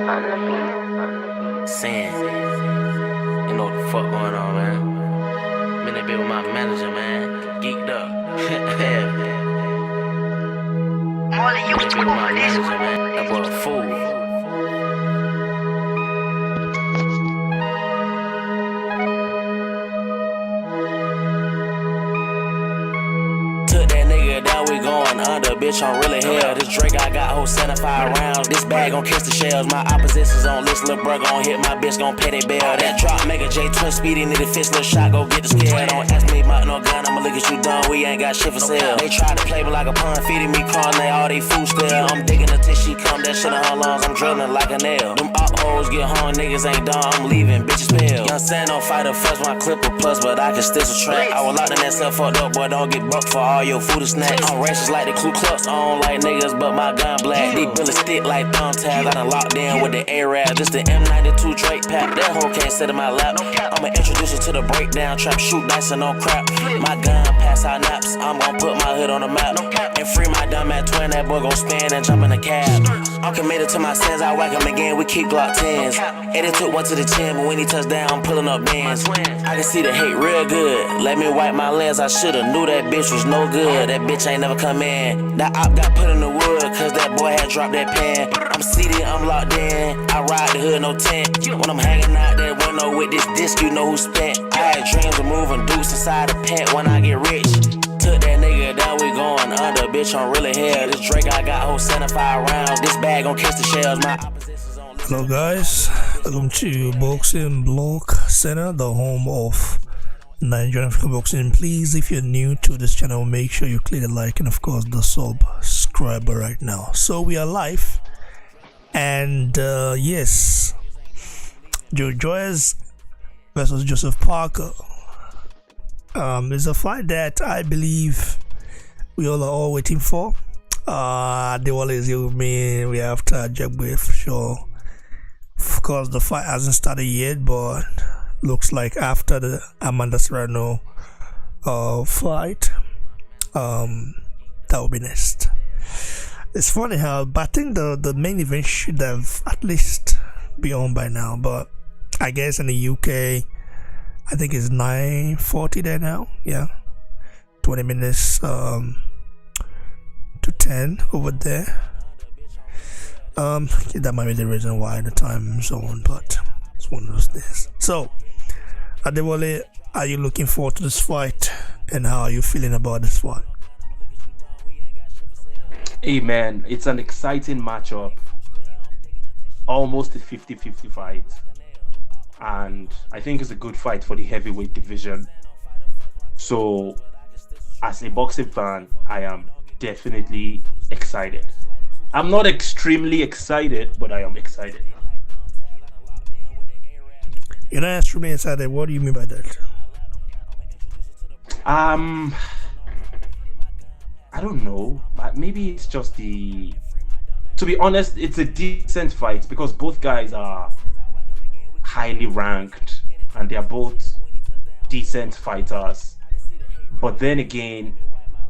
Sin. You know what the fuck going on, man. Been in bed with my manager, man. Geeked up. Been in bed with my manager, man. That boy a fool. Took that nigga down, we going under. Bitch, I'm really hell. This Drake, I got whole 75 rounds. This bag gon' kiss the shells. My opposition's on list. Lil' bro gon' hit my bitch, gon' pay they bail. That drop, make a J twin speedy, need a fist, little shot, go get the scale. Don't ask me about no gun, I'ma look at you dumb. We ain't got shit for sale. They tried to play me like a pun, feeding me crumbs, they all they food still. I'm digging until she come, that shit in her lungs, I'm drilling like a nail. Them op hoes get hung, niggas ain't done, I'm leaving, bitches pale. Young San don't fight a fuss, my clip a plus, but I can still subtract. I was locked in that cell fucked up, boy, don't get bucked for all your food and snacks. I'm racist like the Ku Klux, I don't like niggas, but my gun black. These bullets stick like thumbtacks, I done locked in with the A-Rab. This the M92 Drake pack, that hoe can't sit in my lap. I'ma introduce her to the breakdown, trap, shoot dice and no crap. My gun pass out naps, I'm gon' put my hood on the map. And free my dumb at twin, that boy gon' spin and jump in the cab. I'm committed to my sins, I whack him again, we keep Glock 10s. And it took one to the chin, but when he touched down, I'm pulling up bands. I can see the hate real good, let me wipe my lens, I shoulda knew that bitch was no good. That bitch ain't never come in. That op got put in the wood, cause that boy had dropped that pen. I'm seated, I'm locked in, I ride the hood, no tent. When I'm hanging out that window with this disc, you know who spent. I had dreams of moving deuce inside the pent when I get rich. Took that nigga down, we going under, bitch, I'm really hell. This Drake, I got whole 75 rounds. This bag gon' kiss the shells, my opposition's on. Hello guys, welcome to Boxing Blog Center, the home of Nigerian African boxing. Please, if you're new to this channel, make sure you click the like and of course the subscriber right now. So we are live, and yes, Joyce versus Joseph Parker is a fight that I believe we all are waiting for. They always here with me. We have Jagbe for sure. Of course, the fight hasn't started yet, but looks like after the Amanda Serrano fight, that will be next. It's funny how, but I think the main event should have at least be on by now, but I guess in the UK, I think it's 9:40 there now. Yeah, 20 minutes to 10 over there. That might be the reason why the time zone, but it's one of those days. So, Adewale, are you looking forward to this fight, and how are you feeling about this fight? Hey man, it's an exciting matchup. Almost a 50-50 fight. And I think it's a good fight for the heavyweight division. So, as a boxing fan, I am definitely excited. I'm not extremely excited, but I am excited. You're not extremely excited. What do you mean by that? I don't know. Maybe it's just the... To be honest, it's a decent fight because both guys are highly ranked and they are both decent fighters. But then again,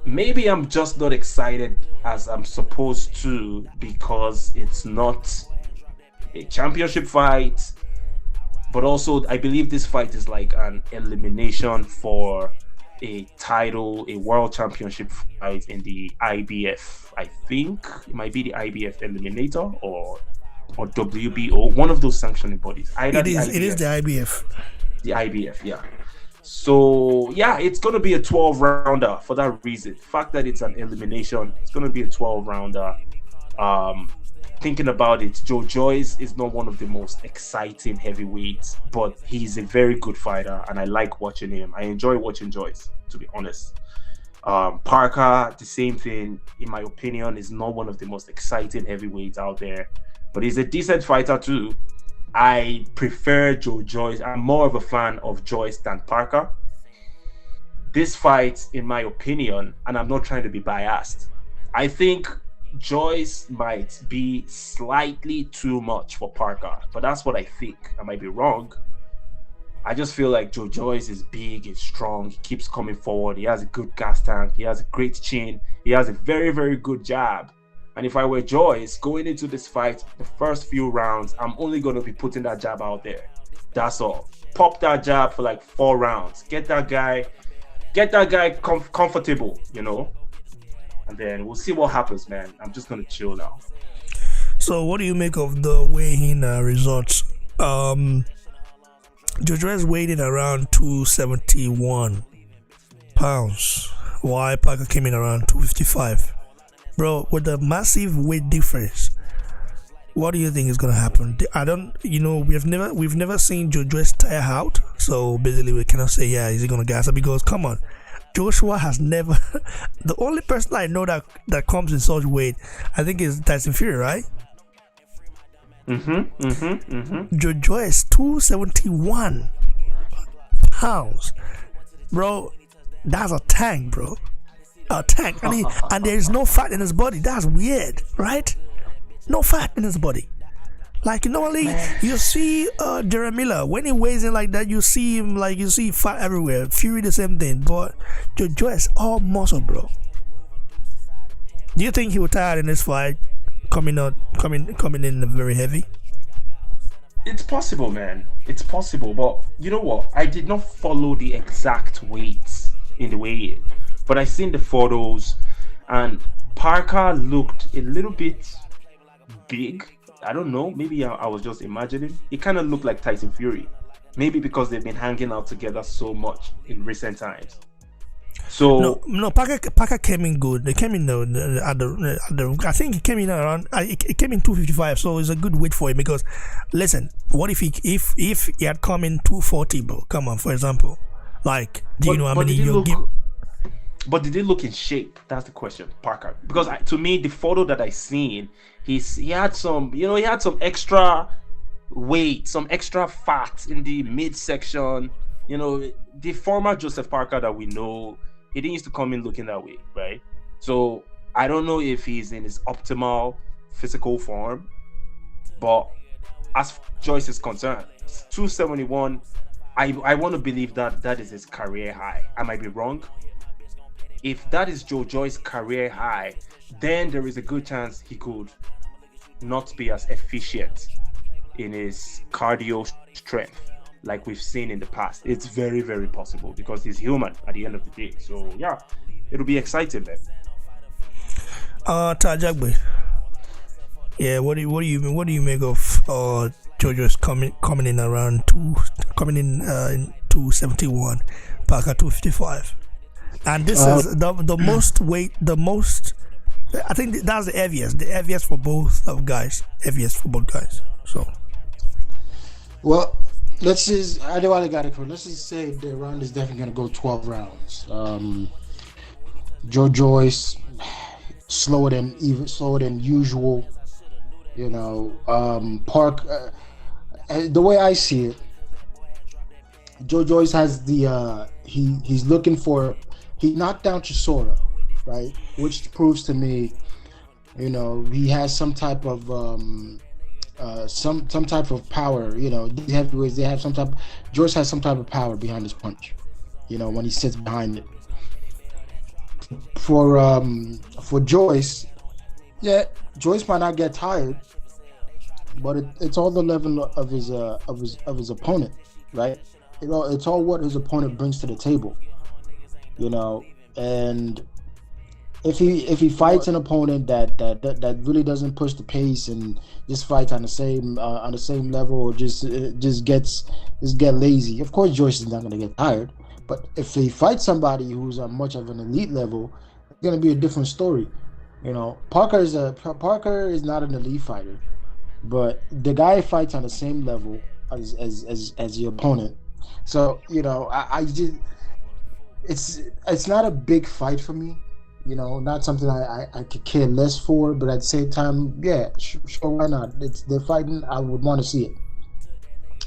maybe I'm just not excited as I'm supposed to because it's not a championship fight. But also, I believe this fight is like an elimination for a title, a world championship fight in the IBF. I think it might be the IBF Eliminator or WBO, one of those sanctioning bodies. It is the IBF. The IBF, yeah. So, yeah, it's going to be a 12-rounder for that reason. The fact that it's an elimination, it's going to be a 12-rounder. Thinking about it, Joyce is not one of the most exciting heavyweights, but he's a very good fighter, and I like watching him. I enjoy watching Joyce, to be honest. Parker, the same thing, in my opinion, is not one of the most exciting heavyweights out there, but he's a decent fighter too. I prefer Joyce. I'm more of a fan of Joyce than Parker. This fight, in my opinion, and I'm not trying to be biased, I think Joyce might be slightly too much for Parker, but that's what I think. I might be wrong. I just feel like Joyce is big and strong. He keeps coming forward. He has a good gas tank. He has a great chin. He has a very, very good jab. And if I were Joyce going into this fight, the first few rounds, I'm only going to be putting that jab out there. That's all. Pop that jab for like 4 rounds. Get that guy comfortable, you know. And then we'll see what happens, man. I'm just going to chill now. So what do you make of the weigh-in results? Joyce weighed in around 271 pounds, while Parker came in around 255. Bro, with the massive weight difference, what do you think is gonna happen? We've never seen Joyce tire out, so basically we cannot say is he gonna gas up, because come on, Joshua has never. The only person I know that comes in such weight, I think, is Tyson Fury, right? Joyce 271 pounds, bro. That's a tank, bro. A tank, and there is no fat in his body. That's weird, right? No fat in his body. Like normally, you see Jeremy Miller, when he weighs in like that, you see him like you see fat everywhere. Fury the same thing, but Joyce all muscle, bro. Do you think he will tire in this fight? Coming in very heavy? It's possible, man. It's possible, but you know what? I did not follow the exact weights in the weigh-in, but I seen the photos, and Parker looked a little bit big. I don't know. Maybe I was just imagining. It kind of looked like Tyson Fury. Maybe because they've been hanging out together so much in recent times. So no. Parker came in good. They came in at the. I think he came in around. It came in 255, so it's a good weight for him. Because listen, what if he had come in 240, bro? Come on, for example, like, do you know how many you give? But did he look in shape? That's the question, Parker. Because to me, the photo that I seen, he had some, he had some extra weight, some extra fat in the midsection. The former Joseph Parker that we know, he didn't used to come in looking that way, right? So I don't know if he's in his optimal physical form, but as Joyce is concerned, 271, I want to believe that is his career high. I might be wrong. If that is Joyce's career high, then there is a good chance he could not be as efficient in his cardio strength like we've seen in the past. It's very, very possible, because he's human at the end of the day. So yeah, it'll be exciting, man. Tajagbe. Yeah, what do you make of Joyce coming in around 271, Parker 255, and this is the most weight, I think that's the heaviest for both guys. So, well, let's just say the round is definitely gonna go 12 rounds. Joyce slower than usual. Park. The way I see it, Joyce has the he's looking for. He knocked down Chisora, right? Which proves to me, he has some type of some type of power. These heavyweights, they have some type. Joyce has some type of power behind his punch. When he sits behind it. For Joyce, yeah, Joyce might not get tired, but it's all the level of his opponent, right? It's all what his opponent brings to the table. And if he fights an opponent that really doesn't push the pace and just fights on the same level, or just get lazy, of course Joyce is not going to get tired. But if he fights somebody who's on much of an elite level, it's going to be a different story. Parker is not an elite fighter, but the guy fights on the same level as the opponent. So I just. It's not a big fight for me, not something I could care less for, but at the same time, yeah, sure, why not? They're fighting. I would want to see it.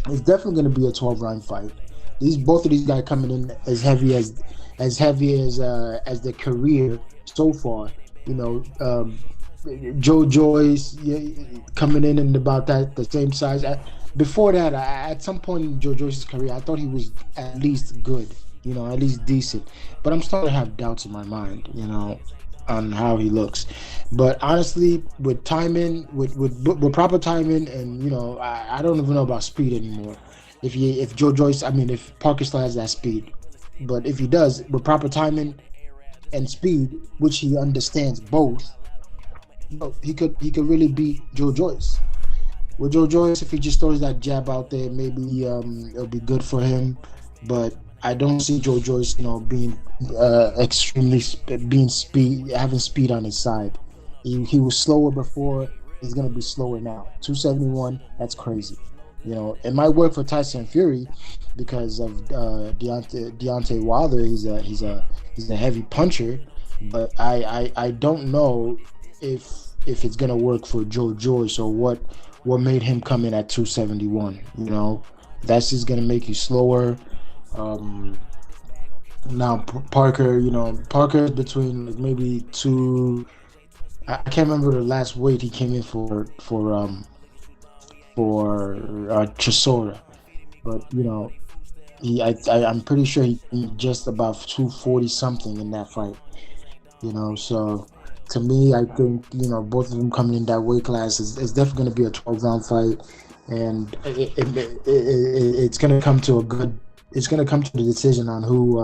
It's definitely going to be a 12-round fight. Both of these guys coming in as heavy as their career so far. Joyce coming in about the same size. Before that, at some point in Joyce's career, I thought he was at least good. At least decent. But I'm starting to have doubts in my mind, on how he looks. But honestly, with timing, with proper timing, and I don't even know about speed anymore. If Joe Joyce, I mean, if Parker still has that speed, but if he does with proper timing and speed, which he understands both, he could really beat Joe Joyce. With Joe Joyce, if he just throws that jab out there, maybe it'll be good for him. But I don't see Joe Joyce, being extremely having speed on his side. He was slower before. He's gonna be slower now. 271. That's crazy. It might work for Tyson Fury because of Deontay Wilder. He's a heavy puncher, but I don't know if it's gonna work for Joe Joyce or what made him come in at 271. That's just gonna make you slower. Now Parker, Parker's between maybe two. I can't remember the last weight he came in for Chisora, but I'm pretty sure he just about 240 something in that fight. So to me, I think both of them coming in that weight class is definitely going to be a 12-round fight, and it's going to come to the decision on who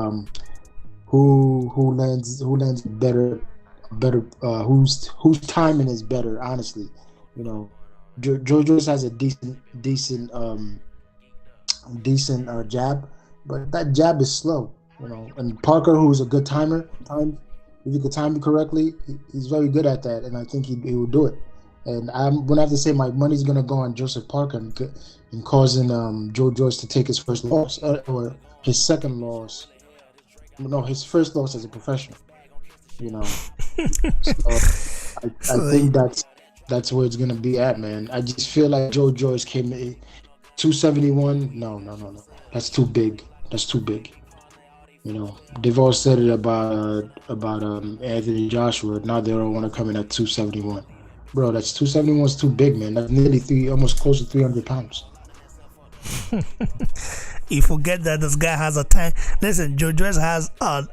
lands better, whose timing is better. Honestly, Joe Joyce has a decent jab, but that jab is slow. And Parker, who's a good timer, if you could time it correctly, he's very good at that, and I think he will do it. And I'm gonna have to say my money's gonna go on Joseph Parker and causing Joe Joyce to take his first loss or his second loss. No, his first loss as a professional. So I think that's where it's gonna be at, man. I just feel like Joe Joyce came in 271. No. That's too big. They've all said it about Anthony Joshua. Now they don't want to come in at 271. Bro, that's 271 is too big, man. That's nearly almost close to 300 pounds. You forget that this guy has a tank. Listen, Joe Joyce has a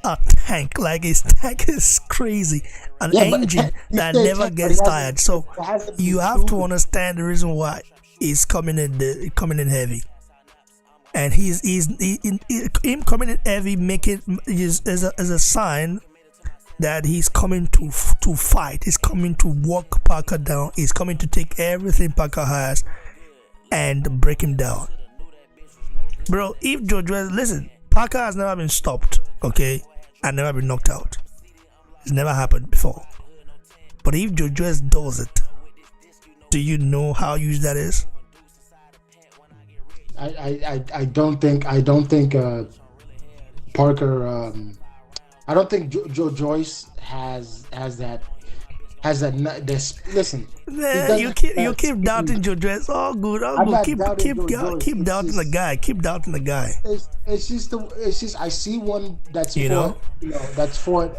tank. Like his tank is crazy. An engine that never gets tired. So you have to understand the reason why he's coming in heavy. And him coming in heavy is a sign that he's coming to fight. He's coming to walk Parker down. He's coming to take everything Parker has and break him down. Bro, if Joe Joyce, listen, Parker has never been stopped, okay, and never been knocked out. It's never happened before. But if Joe Joyce does it, do you know how huge that is? I don't think Parker. I don't think Joe Joyce has that. Listen, man, you keep doubting Joe Joyce. Oh, good. Keep doubting the guy. Keep doubting the guy. It's just I see one that's that's for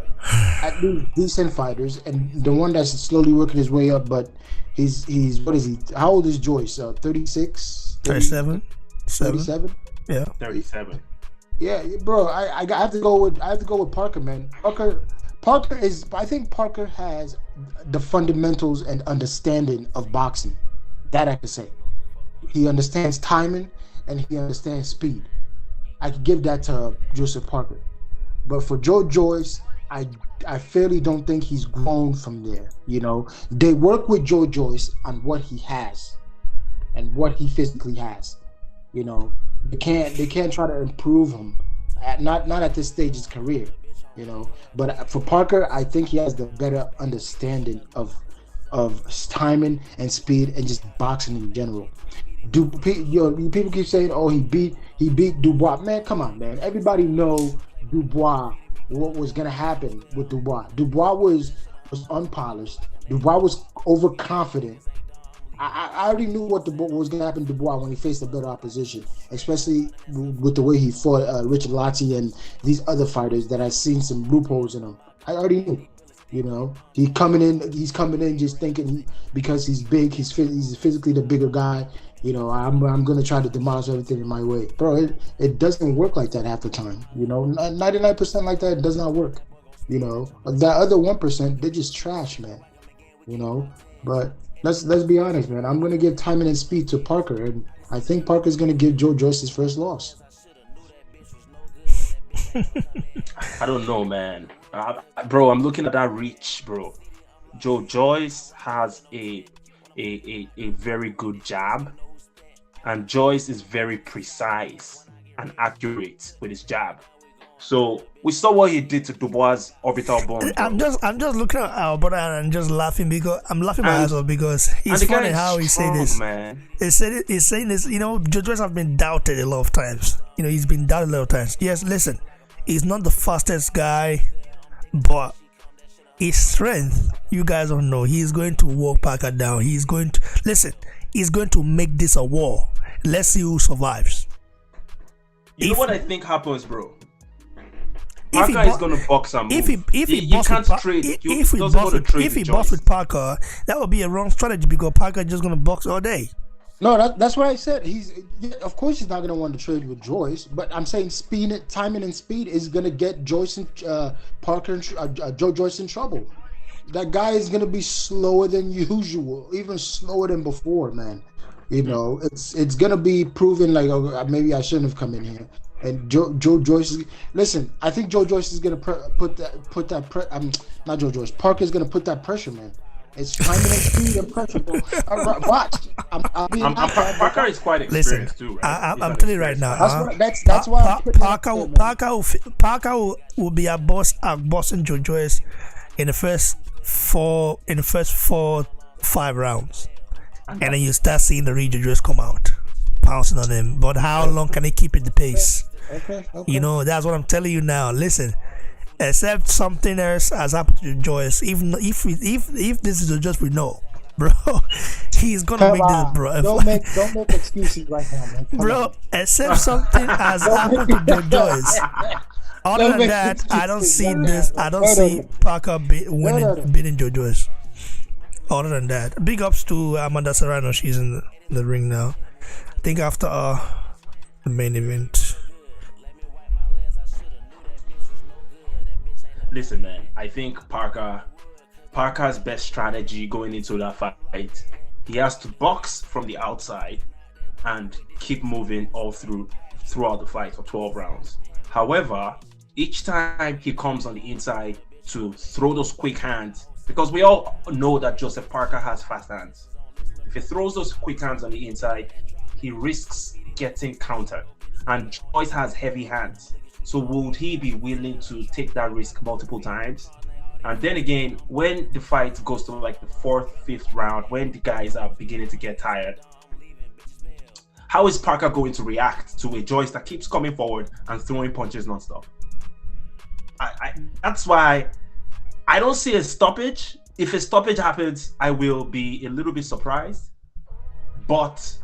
at least decent fighters, and the one that's slowly working his way up. But he's what is he? How old is Joyce? 36? 37? 37? Yeah. 37. Yeah, bro. I have to go with Parker, man. I think Parker has the fundamentals and understanding of boxing. That I can say. He understands timing and he understands speed. I could give that to Joseph Parker. But for Joe Joyce, I fairly don't think he's grown from there. They work with Joe Joyce on what he has and what he physically has. They can't try to improve him. Not at this stage of his career. But for Parker, I think he has the better understanding of timing and speed and just boxing in general. People keep saying, "Oh, he beat Dubois." Man, come on, man. Everybody know Dubois. What was gonna happen with Dubois? Dubois was unpolished. Dubois was overconfident. I already knew what was going to happen to Dubois when he faced a better opposition, especially with the way he fought Richard Lati and these other fighters that I've seen some loopholes in him. I already knew. He's coming in just thinking because he's big, he's physically the bigger guy. I'm going to try to demolish everything in my way. Bro, it doesn't work like that half the time. 99% like that, it does not work. You know, that other 1%, they're just trash, man. You know, but let's be honest, man. I'm gonna give timing and speed to Parker, and I think Parker's gonna give Joe Joyce his first loss. I don't know, man. Bro, I'm looking at that reach, bro. Joe Joyce has a very good jab, and Joyce is very precise and accurate with his jab. So we saw what he did to Dubois' orbital bone. I'm just looking at our brother and just laughing because I'm laughing my ass off because it's funny how he say this. Man. He's saying this. You know, Joe Joyce have been doubted a lot of times. You know, he's been doubted a lot of times. Yes, listen, he's not the fastest guy, but his strength, you guys don't know. He's going to walk Parker down. He's going to make this a war. Let's see who survives. You know what I think happens, bro? Parker is going to box and move. If he box with Parker, that would be a wrong strategy because Parker just going to box all day. No, that's what I said. Of course he's not going to want to trade with Joyce, but I'm saying timing and speed is going to get Joyce and Parker and Joe Joyce in trouble. That guy is going to be slower than usual, even slower than before, man. You know, it's going to be proven like, oh, maybe I shouldn't have come in here. And Joe Joyce listen. I think Joe Joyce is gonna not Joe Joyce. Parker is gonna put that pressure, man. It's timing and speed and pressure, bro. Watch. Parker is quite experienced too. Right? I'm telling you right now. That's why Parker will be a bossing Joe Joyce in the first 4-5 rounds, and then you start seeing the Joe Joyce come out, pouncing on him. But how long can he keep it the pace? Okay. You know, that's what I'm telling you now. Listen, except something else has happened to Joyce. If this is just we know, bro, he's gonna make this, bro. Don't make excuses right now, man. Bro, except something has happened to Joyce. Other than that, I don't see this. I don't see Parker beating Joe Joyce. Other than that, big ups to Amanda Serrano. She's in the ring now. I think after the main event. Listen, man, I think Parker's best strategy going into that fight, he has to box from the outside and keep moving all throughout the fight for 12 rounds. However, each time he comes on the inside to throw those quick hands, because we all know that Joseph Parker has fast hands. If he throws those quick hands on the inside, he risks getting countered. And Joyce has heavy hands. So would he be willing to take that risk multiple times? And then again, when the fight goes to like the 4th, 5th round, when the guys are beginning to get tired, how is Parker going to react to a Joyce that keeps coming forward and throwing punches nonstop? That's why I don't see a stoppage. If a stoppage happens, I will be a little bit surprised. But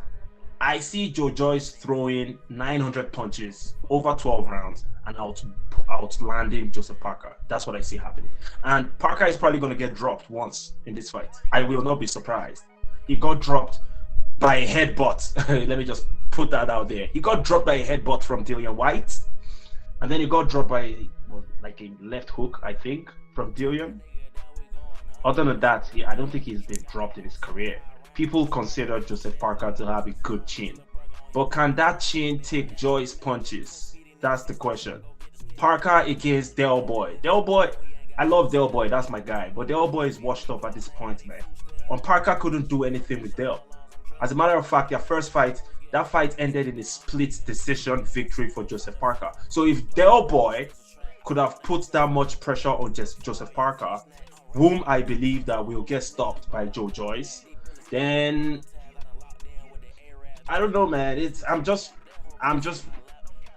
I see Joe Joyce throwing 900 punches over 12 rounds and outlanding Joseph Parker. That's what I see happening. And Parker is probably going to get dropped once in this fight. I will not be surprised. He got dropped by a headbutt. Let me just put that out there. He got dropped by a headbutt from Dillian White. And then he got dropped by like a left hook, I think, from Dillian. Other than that, I don't think he's been dropped in his career. People consider Joseph Parker to have a good chin. But can that chin take Joyce punches? That's the question. Parker against Del Boy. Del Boy, I love Del Boy, that's my guy. But Del Boy is washed up at this point, man. And Parker couldn't do anything with Del. As a matter of fact, their first fight, that fight ended in a split decision victory for Joseph Parker. So if Del Boy could have put that much pressure on Joseph Parker, whom I believe that will get stopped by Joe Joyce, then I don't know, man. I'm just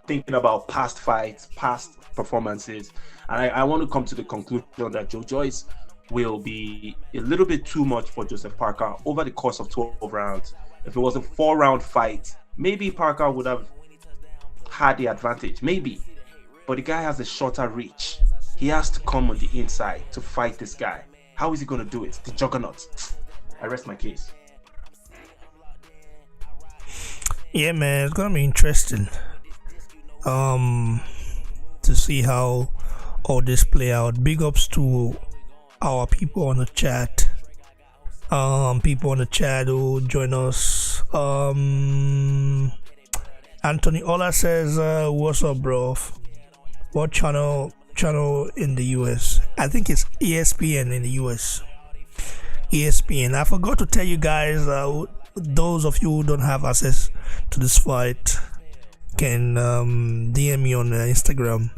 thinking about past fights, past performances, and I want to come to the conclusion that Joe Joyce will be a little bit too much for Joseph Parker over the course of 12 rounds. If it was a 4-round fight, maybe Parker would have had the advantage, maybe. But the guy has a shorter reach. He has to come on the inside to fight this guy. How is he going to do it? The juggernaut. I rest my case. Yeah, man, it's gonna be interesting. To see how all this play out. Big ups to our people on the chat. People on the chat who join us. Anthony Ola says, "What's up, bro? What channel in the US? I think it's ESPN in the US. ESPN. I forgot to tell you guys. Those of you who don't have access to this fight can DM me on Instagram.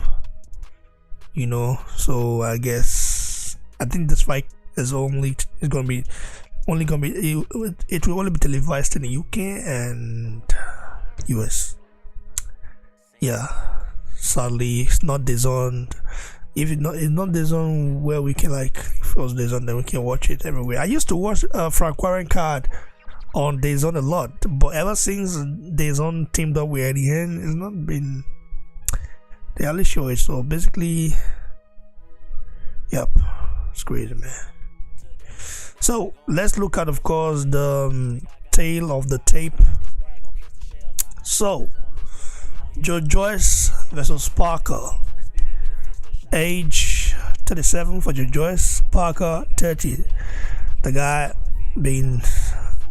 You know. So I think this fight is only gonna be it will only be televised in the UK and US. Yeah, sadly it's not DAZN. If it's not DAZN where we can, like, if it was DAZN then we can watch it everywhere. I used to watch Frank Warren card on DAZN a lot, but ever since DAZN teamed up with Eddie Hearn, it's not been the early show. So basically, yep, it's crazy, man. So let's look at, of course, the tail of the tape. So Joyce versus Parker. Age 37 for Joyce, Parker 30. The guy being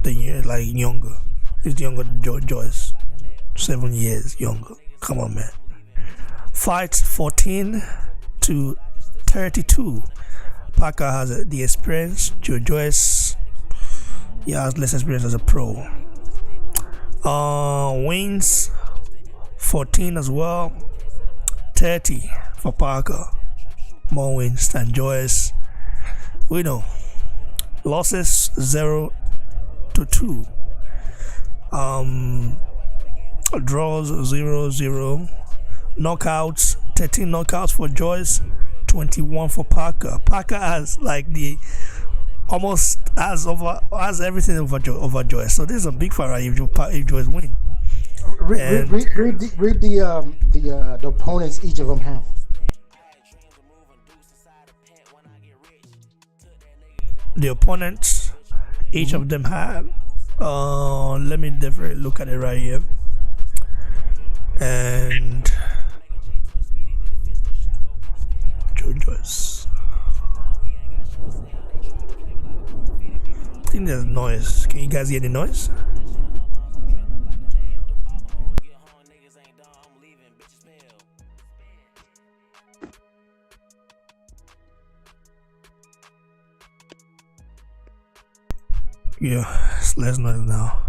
younger. He's younger than Joyce. 7 years younger. Come on, man. Fight 14 to 32. Parker has the experience. Joyce, he has less experience as a pro. Wins 14 as well. 30 for Parker. More wins than Joyce. We know. Losses 0 to 2. Draws 0-0. Knockouts 13 knockouts for Joyce, 21 for Parker. Parker has has everything over Joyce. So this is a big fight if Joyce win. Read the opponents each of them have. The opponents each of them have. Let me definitely look at it right here. And Joyce. I think there's noise. Can you guys hear the noise? Yeah, it's less noise now.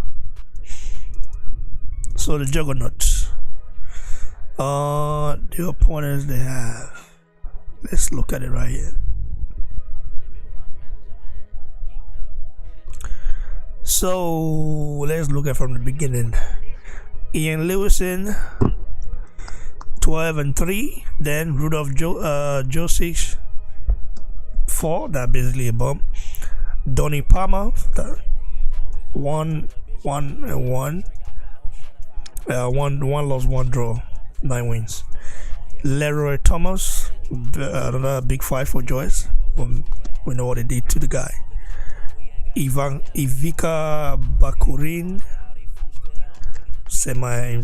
So the juggernauts. The opponents they have. Let's look at it right here. So let's look at from the beginning. Ian Lewison 12-3. Then Rudolph Josic 4. That basically a bump. Donny Palmer 1-1. One loss, 1 draw, 9 wins. Leroy Thomas, another big fight for Joyce. We know what he did to the guy. Ivica Bakurin, semi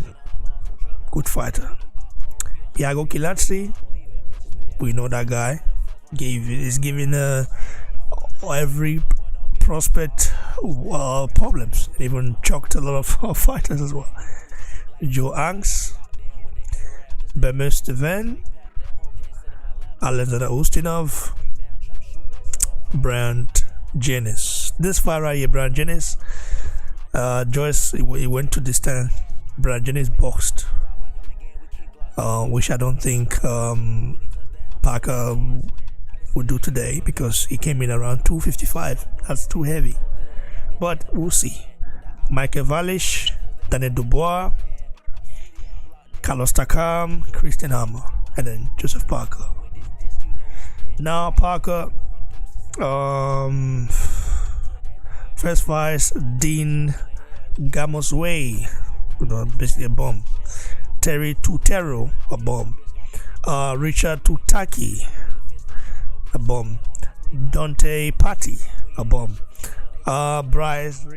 good fighter. Iago Kilatsi, we know that guy. Is giving every prospect problems. Even choked a lot of fighters as well. Joe Angst, Bemer Steven, Alexander Ustinov, Brand Jennings. This fight right here, Brand Jennings, Joyce, he went to distance. Brand Jennings boxed, which I don't think Parker would do today, because he came in around 255. That's too heavy, but we'll see. Michael Valish, Daniel Dubois, Carlos Takam, Christian Hammer, and then Joseph Parker. Now Parker, first fight, Dean Gamosway, basically a bomb. Terry Tutero, a bomb. Richard Tutaki, a bomb. Dante Patty, a bomb. Bryce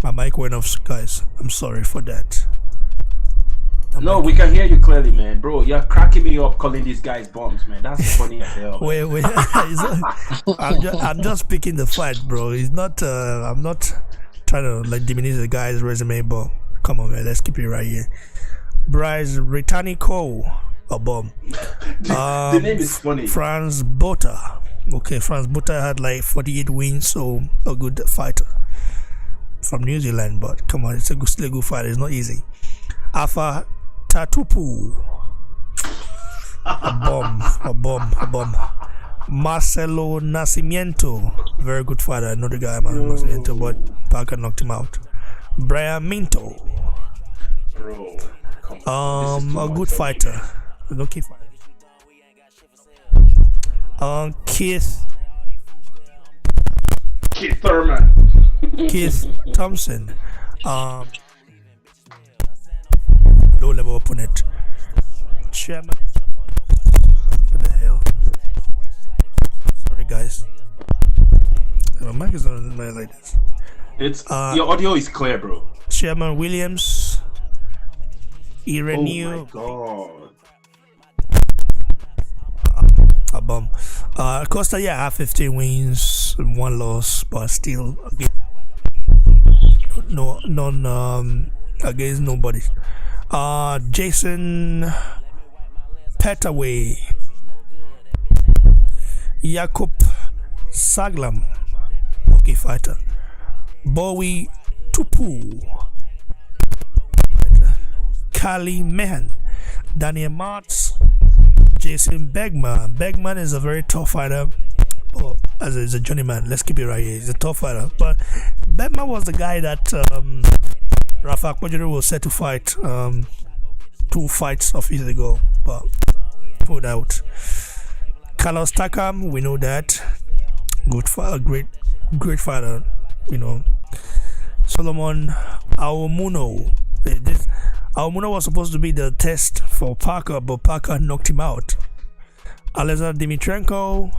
My mic went off, guys. I'm sorry for that. No, we can hear you clearly, man. Bro, you're cracking me up calling these guys bums, man. That's funny as hell. Wait. I'm just picking the fight, bro. It's not. I'm not trying to like diminish the guy's resume, but come on, man. Let's keep it right here. Bryce Britannico, a bomb. The name is funny. Franz Botha. Okay, Franz Botha had like 48 wins, so a good fighter from New Zealand. But come on, it's still a good fighter. It's not easy. Alpha Tatupu. A bomb. Marcelo Nascimento, very good fighter. Another guy, man, Nascimento, but Parker knocked him out. Brian Minto, Bro, come on. a good fighter. Okay, Keith Thurman. Keith Thompson, low level opponent. Chairman. What the hell? Sorry, guys. My mic is not like this. It's your audio is clear, bro. Sherman Williams, Irenew, Oh my god. a bomb. Costa, yeah, have 15 wins, 1 loss, but still none against nobody. Jason Petaway, Jakub Saglam, okay fighter. Bowie Tupu, Kali Mehan, Daniel Martz, Jason Bergman. Bergman is a very tough fighter. Oh, as a journeyman, let's keep it right here. He's a tough fighter. But Bergman was the guy that Rafa Akpojuru was set to fight 2 fights of years ago, but pulled out. Carlos Takam, we know that. Good fighter, great fighter, you know. Solomon Aomuno. Aomuno was supposed to be the test for Parker, but Parker knocked him out. Alexander Dimitrenko,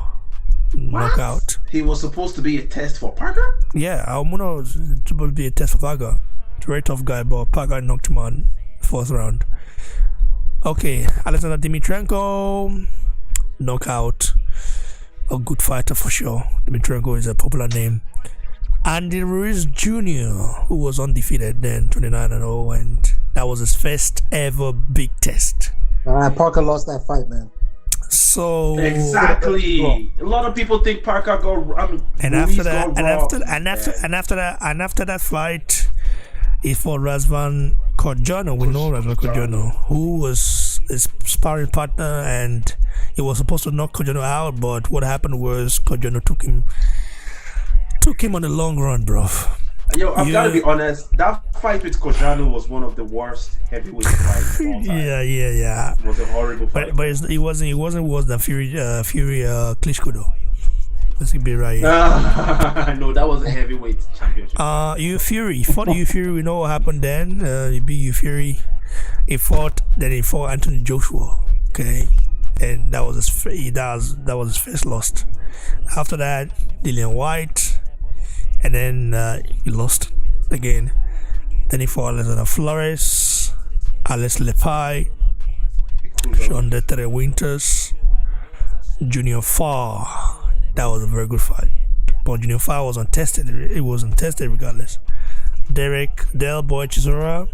knockout. He was supposed to be a test for Parker? Yeah, Aomuno was supposed to be a test for Parker. Very tough guy, but Parker knocked him out 4th round. Okay, Alexander Dimitrenko, knockout. A good fighter for sure. Dimitrenko is a popular name. Andy Ruiz Jr., who was undefeated then, 29-0, and that was his first ever big test. Parker lost that fight, man. So exactly, a lot of people think Parker got. After that fight, he fought Razvan Korjano. We know Razvan Korjano, who was his sparring partner, and he was supposed to knock Korjano out, but what happened was Korjano took him on the long run, bro. Yo, I've got to be honest. That fight with Korjano was one of the worst heavyweight fights of all time. Yeah. It was a horrible fight. But it wasn't worse than Fury Klitschko though. Let's be right. No, that was a heavyweight championship. You Fury fought you Fury. We know what happened then. He beat you Fury. He fought Anthony Joshua. Okay, and that was his first loss. After that, Dillian White, and then he lost again. Then he fought Alexander Flores, Alex Lepai, Sean Detere Winters, Junior Farr. That was a very good fight. But Junior Farr was untested. It was untested regardless. Derek Del Boy Chisora,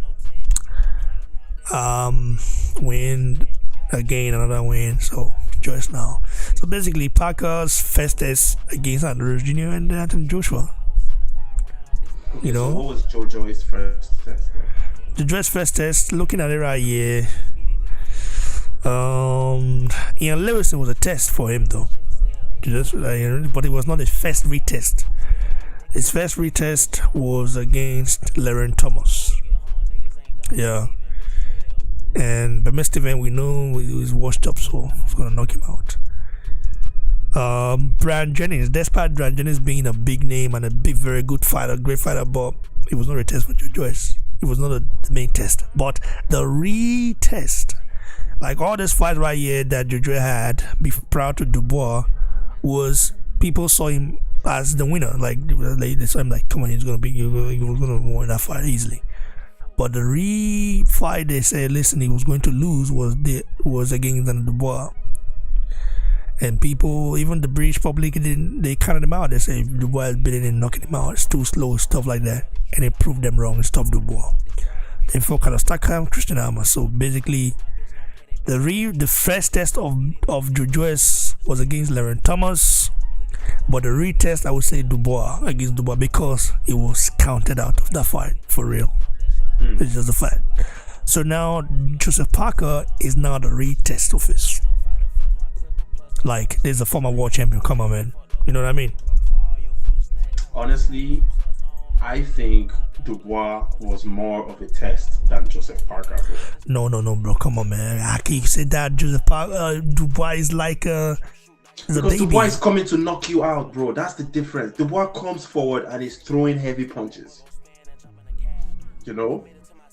win again, another win. So Joyce now. So basically, Parker's first test against Andrew Jr. and Anthony Joshua. You know, so what was Joyce's first test? The Joyce's first test, looking at it right here, Ian Lewison was a test for him though. But it was not his first retest. His first retest was against Laren Thomas. Yeah. And but Mr. Van, we know he was washed up, so it's gonna knock him out. Brian Jennings, despite Brian Jennings being a big name and a big, very good fighter, great fighter, but it was not a test for Joyce. It was not the main test, but the retest, like all this fight right here that Jojo had prior to Dubois, was people saw him as the winner. Like so I'm like, come on, he's gonna win that fight easily. But the fight they said, listen, he was going to lose was against Dubois. And people, even the British public, they counted him out. They say Dubois is beating and knocking him out. It's too slow, stuff like that. And it proved them wrong and stopped Dubois. Then for Kalastaka, Christian Armour. So basically, the first test of Joyce was against Lauren Thomas. But the retest, I would say Dubois against Dubois, because it was counted out of that fight for real. It's just a fact. So now Joseph Parker is now the retest of his. Like, there's a former world champion. Come on, man. You know what I mean? Honestly, I think Dubois was more of a test than Joseph Parker. No, bro. Come on, man. I can't say that Joseph Parker, Dubois is like a baby. Dubois is coming to knock you out, bro. That's the difference. Dubois comes forward and is throwing heavy punches. You know,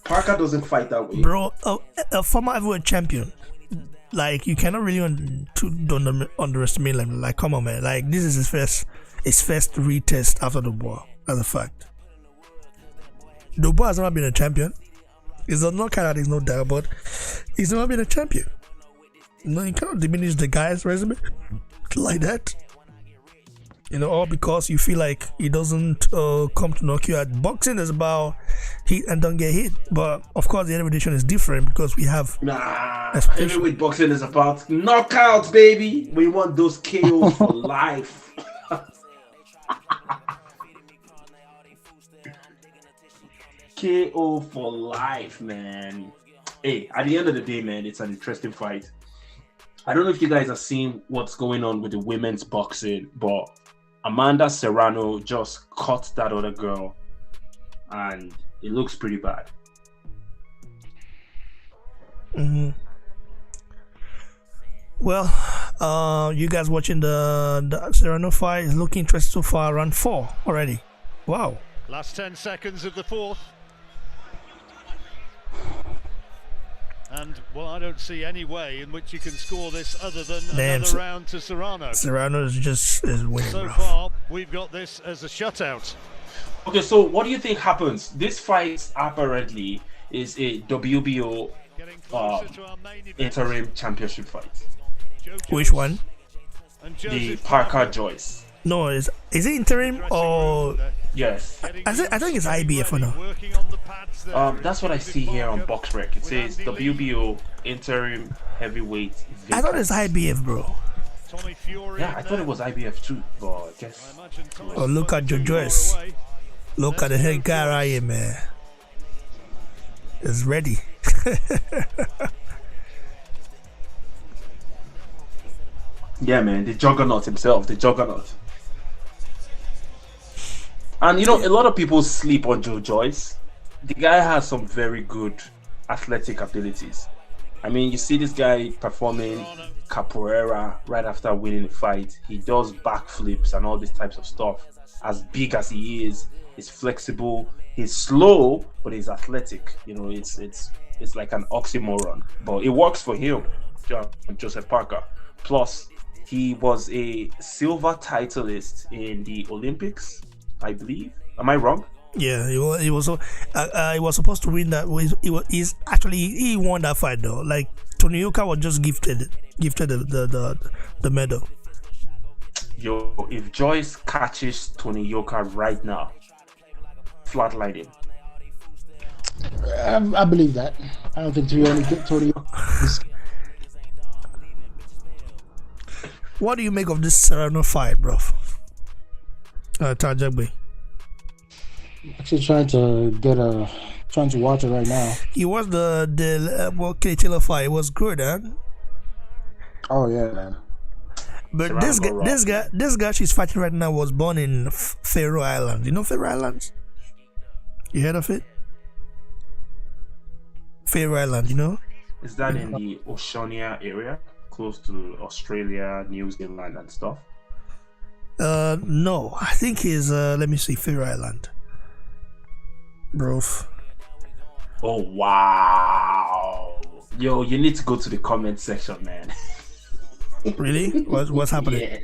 Parker doesn't fight that way, bro. A former heavyweight champion, like, you cannot really underestimate him. Like, come on, man. Like, this is his first retest after Dubois. That's a fact. Dubois has never been a champion. He's not kind of, he's not there, but he's never been a champion. No, you cannot diminish the guy's resume like that. You know, all because you feel like he doesn't come to knock you out. Boxing is about hit and don't get hit. But of course, the heavyweight division is different because we have. Heavyweight boxing is about knockouts, baby. We want those KOs for life. KO for life, man. Hey, at the end of the day, man, it's an interesting fight. I don't know if you guys have seen what's going on with the women's boxing, but Amanda Serrano just caught that other girl, and it looks pretty bad. Well, you guys watching the Serrano fight is looking interesting so far. Round 4 already. Wow. Last 10 seconds of the fourth. And, well, I don't see any way in which you can score this other than another round to Serrano. Serrano is winning. So far, we've got this as a shutout. Okay, so what do you think happens? This fight apparently is a WBO interim championship fight. Which one? The Parker Joyce. No, is it interim or? Yes. I think it's IBF for now. That's what I see here on BoxRec. It says WBO interim heavyweight. Vacant. I thought it's IBF, bro. Yeah, I thought it was IBF too, but I guess. Oh, look at Joyce. Look at the head guy right here, man. It's ready. Yeah, man, the juggernaut himself, the juggernaut. And you know, a lot of people sleep on Joyce. The guy has some very good athletic abilities. I mean, you see this guy performing capoeira right after winning a fight. He does backflips and all these types of stuff. As big as he is, he's flexible. He's slow, but he's athletic. You know, it's like an oxymoron, but it works for him, Joseph Parker. Plus, he was a silver titleist in the Olympics, I believe. Am I wrong? Yeah, he was supposed to win that. He won that fight though. Like, Tony Yoka was just gifted the medal. Yo, if Joyce catches Tony Yoka right now, flatline him. I believe that. I don't think Tony Yoka. What do you make of this Serrano fight, bro? Tajagbe. Actually trying to watch it right now. It was the Kelly Taylor fight. It was good, huh? Oh yeah, man. But this guy she's fighting right now was born in Faroe Islands. You know Faroe Islands? You heard of it? Faroe Islands, you know? Is that in the Oceania area, close to Australia, New Zealand, and stuff? No, I think he's let me see, Faroe Island. Bro. Oh wow. Yo, you need to go to the comment section, man. Really? What's happening? Yeah.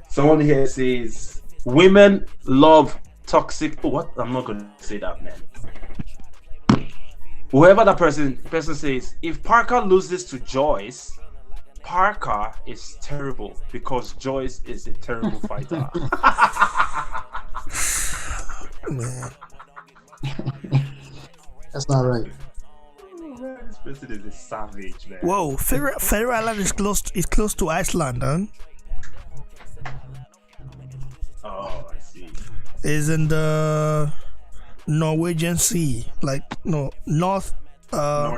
Someone here says Women love toxic. What? I'm not gonna say that, man. Whoever that person says, if Parker loses to Joyce, Parker is terrible because Joyce is a terrible fighter. Man. That's not right. Man, this person is a savage, man. Whoa, Faroe Island is close to Iceland, huh? Oh, I see. Is in the Norwegian Sea, like North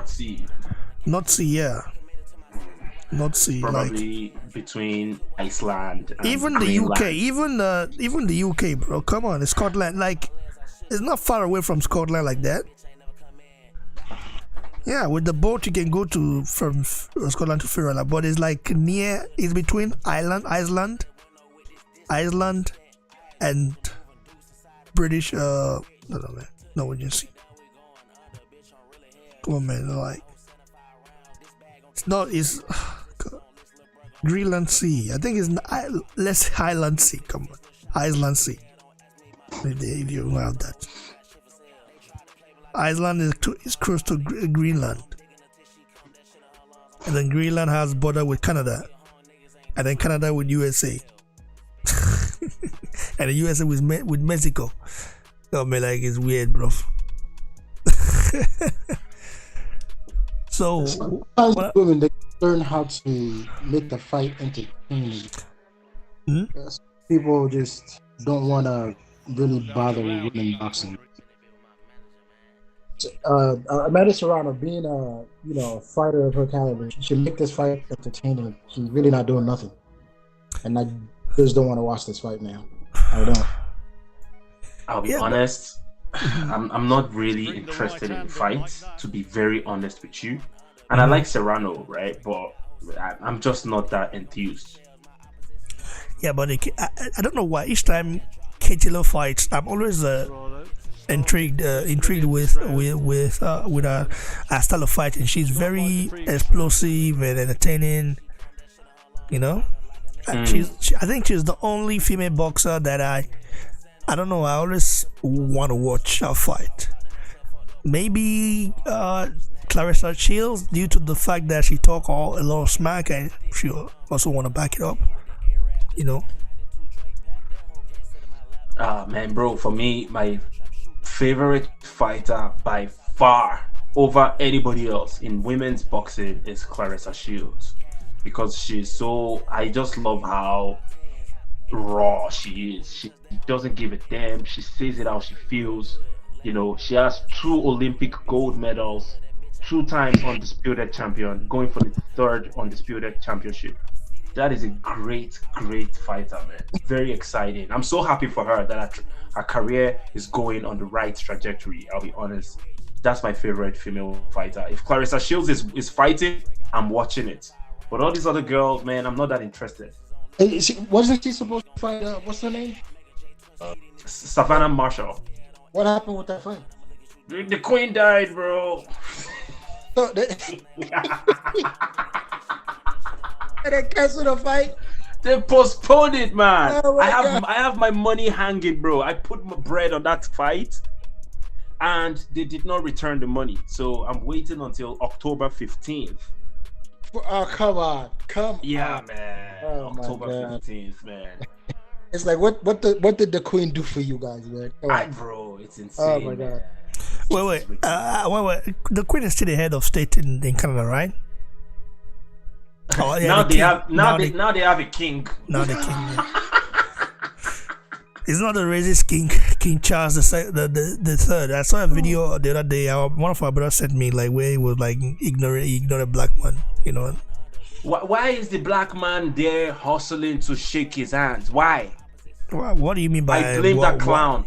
Sea. North Sea, yeah. North Sea, Probably like between Iceland and even the Greenland. UK, even the UK, bro. Come on, Scotland, like it's not far away from Scotland like that. Yeah, with the boat you can go from Scotland to Faroe Island, but it's like it's between Iceland, and British, no, man, Norwegian Sea. Come on, man, like it's Greenland Sea. I think it's less Highland Sea. Come on, Iceland Sea. If you have that. Iceland is close to Greenland, and then Greenland has border with Canada, and then Canada with USA, and the USA with Mexico. Oh man, like it's weird, bro. So Sometimes women they learn how to make the fight entertaining. Yes, people just don't want to really bother with women boxing. Amanda Serrano, being a fighter of her caliber, she should make this fight entertaining. She's really not doing nothing, and I just don't want to watch this fight now. I don't. I'll be honest. I'm not really interested in fights, to be very honest with you. And I like Serrano, right? But I'm just not that enthused. Yeah, but I don't know why each time Ketilo fights, I'm always intrigued with her style of fighting. She's very explosive and entertaining. You know, I think she's the only female boxer that I don't know. I always want to watch her fight. Maybe Clarissa Shields, due to the fact that she talk a lot of smack, and she also want to back it up. You know. Man, bro, for me, my favorite fighter by far over anybody else in women's boxing is Clarissa Shields, because I just love how raw she is. She doesn't give a damn. She says it how she feels. You know, she has 2 Olympic gold medals, 2 times undisputed champion, going for the 3rd undisputed championship. That is a great fighter, man. Very exciting. I'm so happy for her that her career is going on the right trajectory. I'll be honest. That's my favorite female fighter. If Clarissa Shields is fighting, I'm watching it. But all these other girls, man, I'm not that interested. Wasn't she supposed to fight? What's her name? Savannah Marshall. What happened with that fight? The queen died, bro. So they canceled the fight. They postponed it, man. Oh I God. have my money hanging, bro. I put my bread on that fight, and they did not return the money. So I'm waiting until October 15th. Oh, come on. Yeah, man. Oh, my October God. 15th, man. It's like what did the queen do for you guys, man? Come on. Bro, it's insane. Oh my God. Wait. The Queen is still the head of state in Canada, right? Oh, yeah, now they have a king. Now the king. Yeah. It's not the racist King Charles the third. I saw a video the other day. One of our brothers sent me like where he was like ignore a black man. You know. Why is the black man there hustling to shake his hands? Why? What do you mean by? I blame that clown.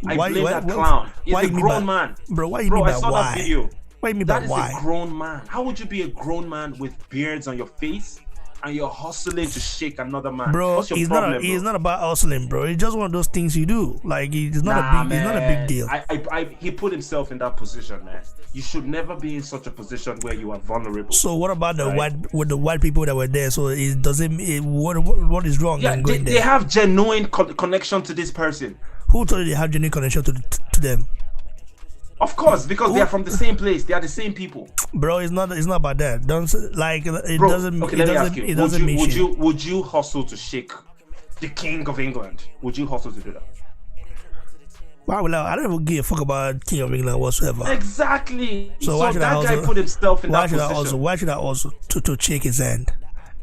He's a grown man. Bro, what do you mean by I saw why? that video. What do you mean by That is why? a grown man. How would you be a grown man with beards on your face and you're hustling to shake another man. Bro, What's your it's problem, not. bro? It's not about hustling, bro. It's just one of those things you do. Like it's not Nah, a big. man. It's not a big deal. He put himself in that position, man. You should never be in such a position where you are vulnerable. So what about the white people that were there? So it doesn't. What is wrong? Yeah, in going they there? have genuine connection to this person. Who told you they have genuine connection to them? Of course, because they are from the same place. They are the same people. Bro, it's not about that. Don't like it. Bro, Doesn't. okay, It let me doesn't. ask you. It doesn't mean shit. Would you hustle to shake the king of England? Would you hustle to do that? Why would I don't even give a fuck about King of England whatsoever. Exactly. So why should that I guy also, put himself in why that should position. I also? Why should I also to shake his hand?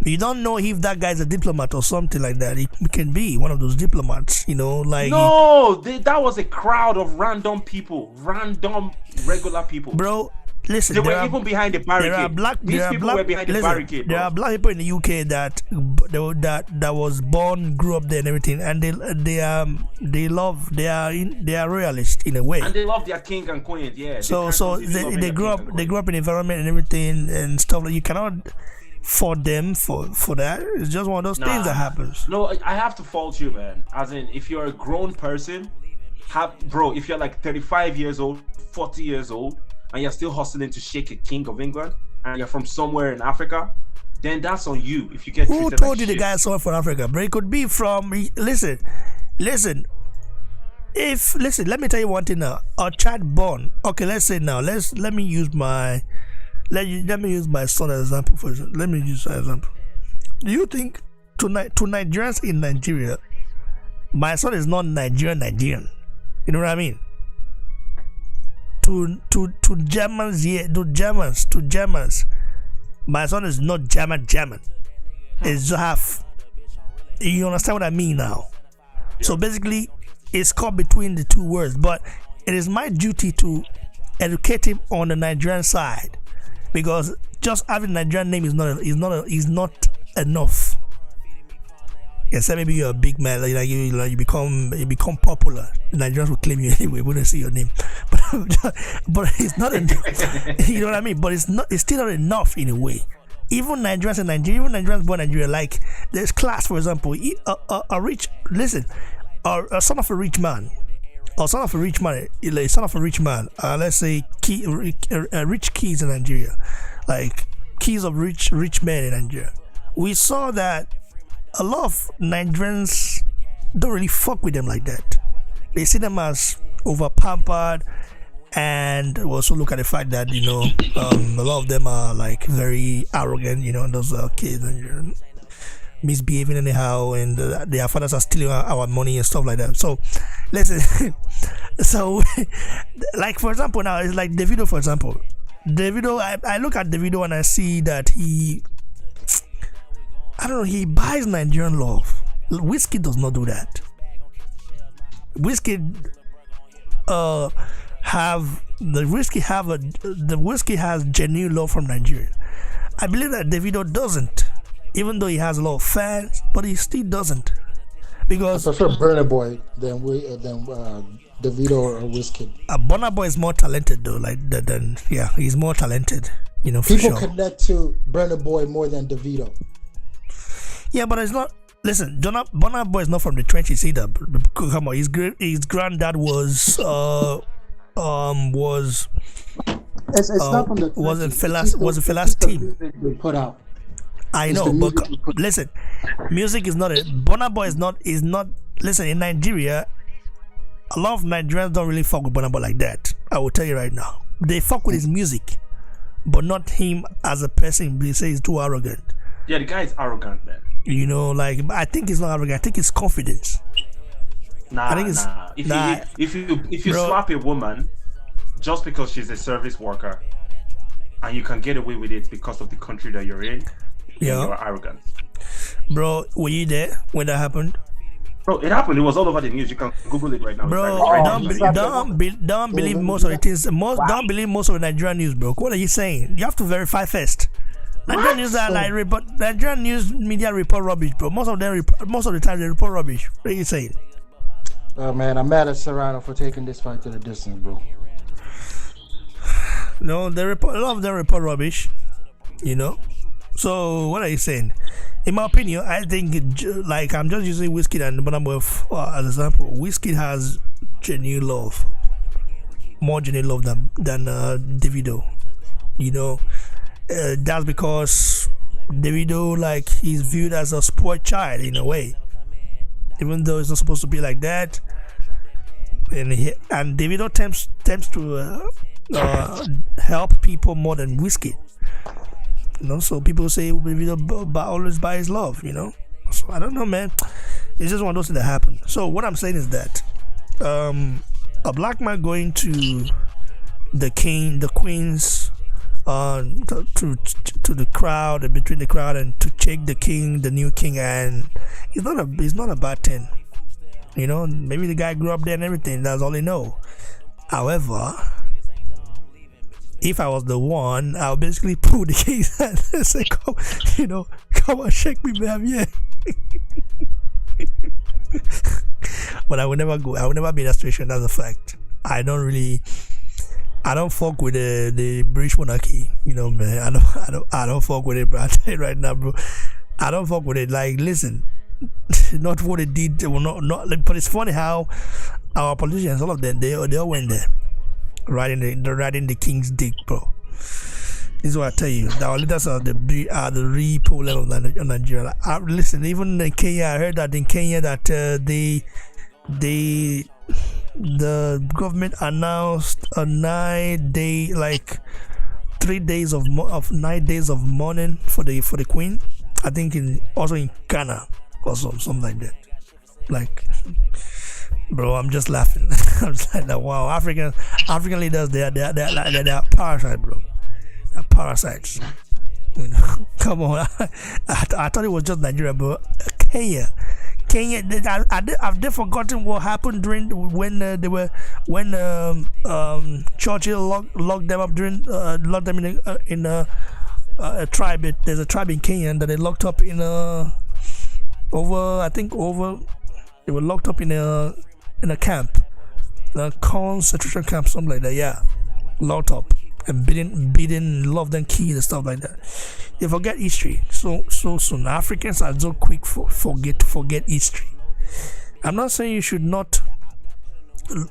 You don't know if that guy's a diplomat or something like that. He can be one of those diplomats, you know, like No, that was a crowd of random people, random regular people. bro. Listen, They were even behind the barricade. There are black. These there are people black, were behind the listen, barricade. There Bro. are black people in the UK that was born, grew up there, and everything, and they are royalists in a way. And they love their king and queen. Yeah. So they grew up in environment and everything and stuff. Like you cannot fault them for that. It's just one of those things that happens. No, I have to fault you, man. As in, if you're a grown person, if you're like 35 years old, 40 years old, and you're still hustling to shake a king of England, and you're from somewhere in Africa, then that's on you. If you get Who treated told like you shit. the guy is from Africa? But it could be from. Listen. Let me tell you one thing now. A child born. Okay, let's say now. Let me use my son as an example. Let me use an example. Do you think to Nigerians in Nigeria, my son is not Nigerian? You know what I mean? To Germans, yeah, to Germans, my son is not German. It's half. You understand what I mean now? Yeah. So basically, it's caught between the two words. But it is my duty to educate him on the Nigerian side, because just having a Nigerian name is not enough. Yes, maybe you're a big man, like you become popular. The Nigerians will claim you anyway. We wouldn't see your name, but it's not enough. You know what I mean? But it's still not enough in a way. Even Nigerians in Nigeria, even Nigerians born in Nigeria, like there's class, for example, a son of a rich man, let's say rich kids in Nigeria, like kids of rich men in Nigeria. We saw that a lot of Nigerians don't really fuck with them like that. They see them as over pampered, and also look at the fact that a lot of them are like very arrogant. Those kids and misbehaving anyhow, and their fathers are stealing our money and stuff like that. So, listen. So, like for example, now it's like Davido. For example, Davido. I look at Davido and I see that he buys Nigerian love. Whiskey does not do that. Whiskey has genuine love from Nigeria. I believe that Davido doesn't, even though he has a lot of fans, but he still doesn't. Because I prefer Burna Boy than Davido or Whiskey. Burna Boy is more talented though, he's more talented. For People sure. connect to Burna Boy more than Davido. Yeah, but it's not. Listen, Burna Boy is not from the trenches either. Come on, his granddad was It's not from the was a Fela's team. They put out. I know, but listen, music is not a. Burna Boy is not. Listen, in Nigeria, a lot of Nigerians don't really fuck with Burna Boy like that. I will tell you right now. They fuck with his music, but not him as a person. They say he's too arrogant. Yeah, the guy is arrogant, man. I think it's not arrogant. I think it's confidence. If you slap a woman just because she's a service worker, and you can get away with it because of the country that you're in, you're arrogant. Bro, were you there when that happened? Bro, it happened. It was all over the news. You can Google it right now. Bro, don't believe most of the things. Don't believe most of the Nigerian news, bro. What are you saying? You have to verify first. Nigerian news are like Nigerian news media report rubbish, bro. Most of the time they report rubbish. What are you saying? Oh man, I'm mad at Serrano for taking this fight to the distance, bro. No, a lot of them report rubbish. So what are you saying? In my opinion, I think like I'm just using Whiskey and Bonambo as an example. Whiskey has genuine love, more genuine love than Davido. You know, that's because Davido, like, he's viewed as a spoiled child in a way, even though it's not supposed to be like that. And Davido tends to help people more than Whiskey. You know, so people say Davido always buys love. You know, so I don't know, man. It's just one of those things that happen. So what I'm saying is that a black man going to the king, the queens, to the crowd and between the crowd and to check the king, the new king, and it's not a bad thing. You know, maybe the guy grew up there and everything. That's all they know. However, if I was the one, I'll basically pull the case and say, "Come, come on, shake me, man, yeah." But I would never go. I would never be in that situation. That's a fact. I don't fuck with the British monarchy. You know, man. I don't fuck with it, bro. I tell you right now, bro. I don't fuck with it. Like, listen, not what they did. Not. But it's funny how our politicians, all of them, they all went there, riding the king's dick, bro. This is what I tell you. Our leaders are the real problem of Nigeria. Listen, even in Kenya, I heard that in Kenya that the government announced a 9-day, like 3 days of 9 days of mourning for the queen. I think also in Ghana or something like that. Like, bro, I'm just laughing. I'm just like, wow, African leaders, they're parasites, bro. They're parasites. You know, come on. I thought it was just Nigeria, but Kenya. Have they forgotten what happened during when Churchill locked them up locked them in a tribe? There's a tribe in Kenya that they locked up in they were locked up in a camp, a concentration camp, something like that. Yeah, locked up and beaten, loved and killed and stuff like that. They forget history so soon. Africans are so quick to forget history. I'm not saying you should not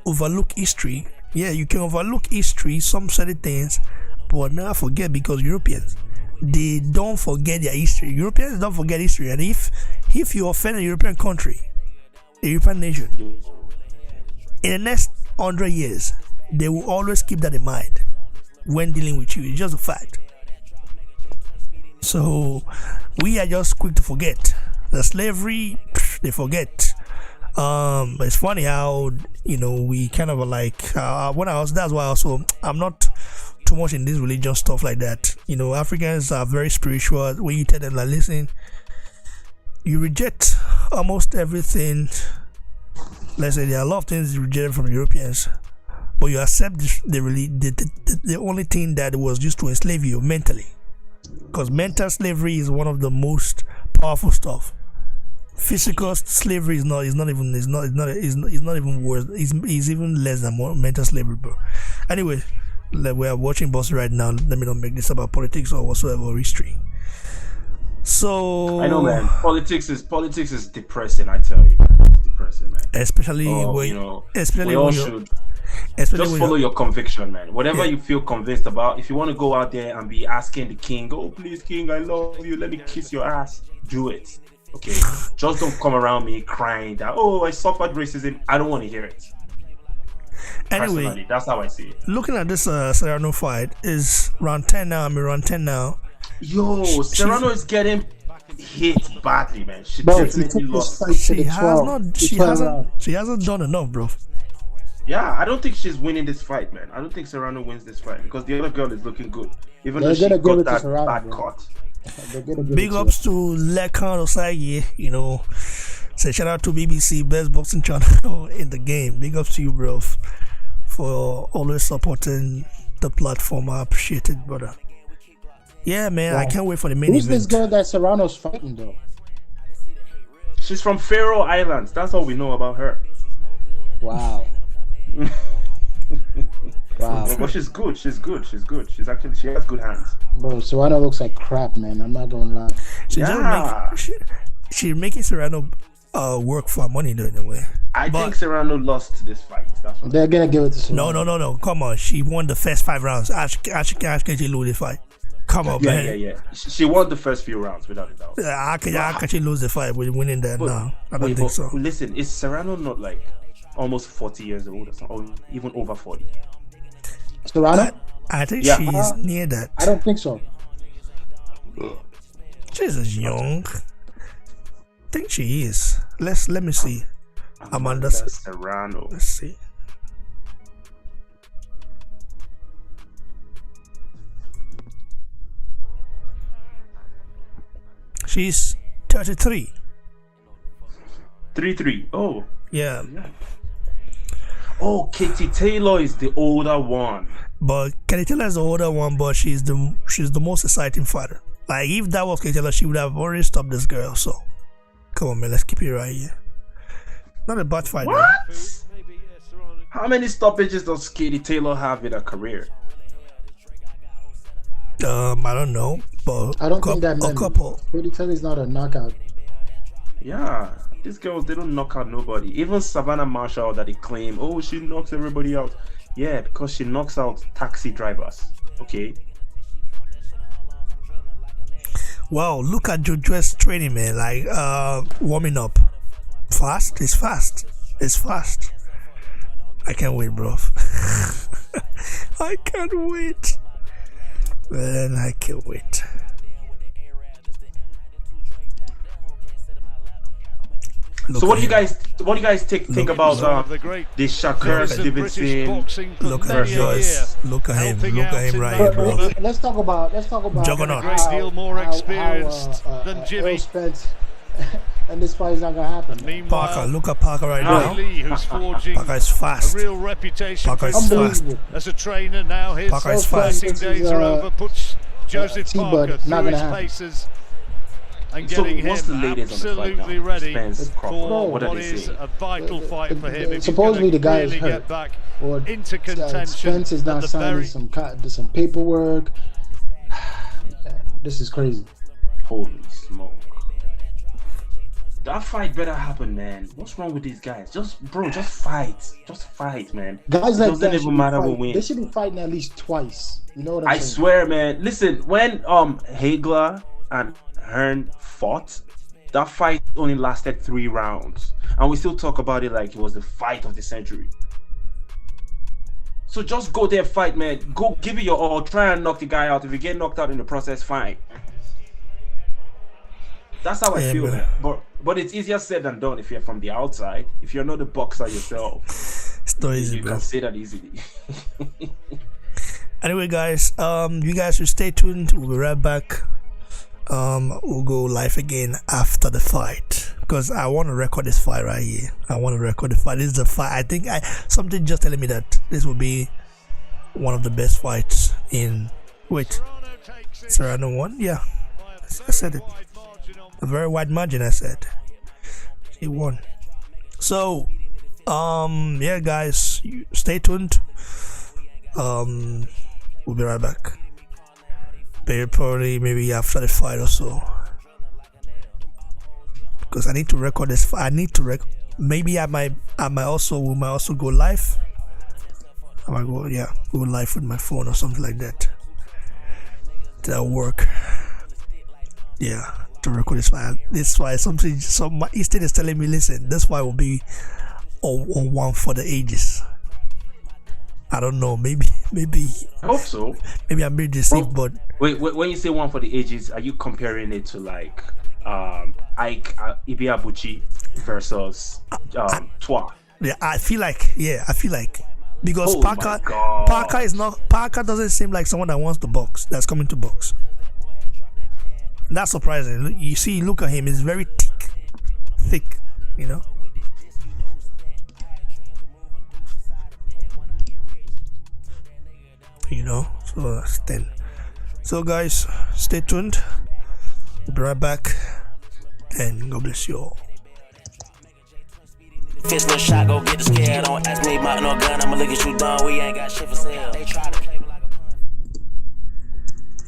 overlook history. Yeah, you can overlook history, some certain things, but never forget, because Europeans, they don't forget their history. Europeans don't forget history, and if you offend a European country, a European nation, in the next 100 years, they will always keep that in mind when dealing with you. It's just a fact. So we are just quick to forget the slavery. They forget. It's funny how, you know, we kind of like that's why also I'm not too much in this religious stuff like that. You know, Africans are very spiritual. When you tell them, like, listen, you reject almost everything. Let's say there are a lot of things rejected from Europeans, but you accept the only thing that was used to enslave you mentally. Because mental slavery is one of the most powerful stuff. Physical slavery is not even worse. It's even less than mental slavery, bro. Anyway, we are watching Boss right now. Let me not make this about politics or whatsoever, or history. So I know, man. Politics is depressing. I tell you, man. It's depressing, man. Especially just follow your conviction, man. Whatever you feel convinced about. If you want to go out there and be asking the king, "Oh, please, king, I love you. Let me kiss your ass." Do it, okay? Just don't come around me crying that, "Oh, I suffered racism." I don't want to hear it. Anyway, personally, that's how I see it. Looking at this Serrano fight, is round 10 now. Round 10 now. Yo, Serrano is getting hit badly, man. She definitely lost. She hasn't done enough, bro. Yeah, I don't think she's winning this fight, man. I don't think Serrano wins this fight because the other girl is looking good, even though she got that bad cut. Big ups to Lekan Osagi, you know. Say shout out to BBC, best boxing channel in the game. Big ups to you, bro, for always supporting the platform. I appreciate it, brother. Yeah, man, wow. I can't wait for the main event. Who's this girl that Serrano's fighting, though? She's from Faroe Islands. That's all we know about her. Wow. Wow. But she's good. She's good. She's good. She has good hands. Bro, Serrano looks like crap, man. I'm not gonna lie. Yeah. She's making Serrano work for money though, in a way. I think Serrano lost this fight. That's what They're gonna give it to Serrano. No. Come on. She won the first 5 rounds. How can she lose the fight? Come on, man. Yeah. She won the first few rounds without a doubt. How can she lose the fight with winning that? No, I don't think but so. Listen, is Serrano not like almost 40 years old or something, or even over 40? Serrano? I think Yeah. she's near that. I don't think so. She's young. I think she is. Let me see. Amanda Serrano. Let's see. She's 33. 3-3. Oh. Yeah. Oh, Katie Taylor is the older one. But Katie Taylor is the older one, but she's the most exciting fighter. Like if that was Katie Taylor, she would have already stopped this girl. So come on, man, let's keep it right here. Not a bad fight. What? Maybe, yeah, Serrano. How many stoppages does Katie Taylor have in her career? I don't know, but I don't think that a many. couple. Katie Taylor's not a knockout. Yeah, these girls, they don't knock out nobody. Even Savannah Marshall that they claim, oh, she knocks everybody out. Yeah, because she knocks out taxi drivers. Okay. Wow, look at Joyce training, man. Like warming up. Fast? It's fast. It's fast. I can't wait, bro. I can't wait. Man, I can't wait. So what do you guys think about the Shakur Stevenson Look at Joyce. Look at him right here, bro. Let's talk about Juggernaut. A great deal more experienced than Jimmy. Spence and this fight is not gonna happen. Meanwhile, Parker, look at Parker right now. Lee, who's forging Parker is a fast. real reputation Parker for is himself fast. as a trainer. Now his Parker is fighting fast. days are over. Puts Joseph T-Bud, Parker not through gonna his happen. paces and So getting what's the him latest on the fight absolutely now? ready Spence, Crawford, for what what are they is saying? a vital fight for him. If he's Supposedly the gonna guy is really hurt, get back or into contention. Spence is not at the signing very some paperwork. This is crazy. Holy smoke. That fight better happen, man. What's wrong with these guys? Just fight. Just fight, man. Guys It like doesn't that even should be matter who fight- wins. They should be fighting at least twice. You know what I'm I saying? swear, man. Listen, when Hagler and Hearn fought, that fight only lasted 3 rounds, and we still talk about it like it was the fight of the century. So just go there, fight, man. Go give it your all. Try and knock the guy out. If you get knocked out in the process, fine. That's how I Yeah, feel, man. man. But it's easier said than done if you're from the outside. If you're not a boxer yourself, It's not easy, you bro. can say that easily. Anyway, guys, you guys should stay tuned. We'll be right back. We'll go live again after the fight because I want to record this fight right here. I want to record the fight. This is the fight. I think something just telling me that this will be one of the best fights in. Wait, Serrano won? Yeah, I said it. A very wide margin. I said he won. So, yeah, guys, stay tuned. We'll be right back. Probably maybe after the fight or so, because I need to record this. I need to maybe I might also go live. I might go live with my phone or something like that. That'll work. Yeah, to record this fight. This fight, some Easton is telling me, listen, this fight will be a one for the ages. I don't know. Maybe. I hope so. Maybe I'm being deceived, but Wait, when you say one for the ages, are you comparing it to like Ike Ibiabuchi versus Twa? yeah, I feel like because Oh my God. Parker doesn't seem like someone that wants to box, that's coming to box. That's surprising. You see, look at him, he's very thick, you know. So that's 10. So guys, stay tuned. We'll be right back, and God bless you all. Fist little shot, go get the scale. Don't ask me about no gun, I'ma look at you dumb. We ain't got shit for sale. They try to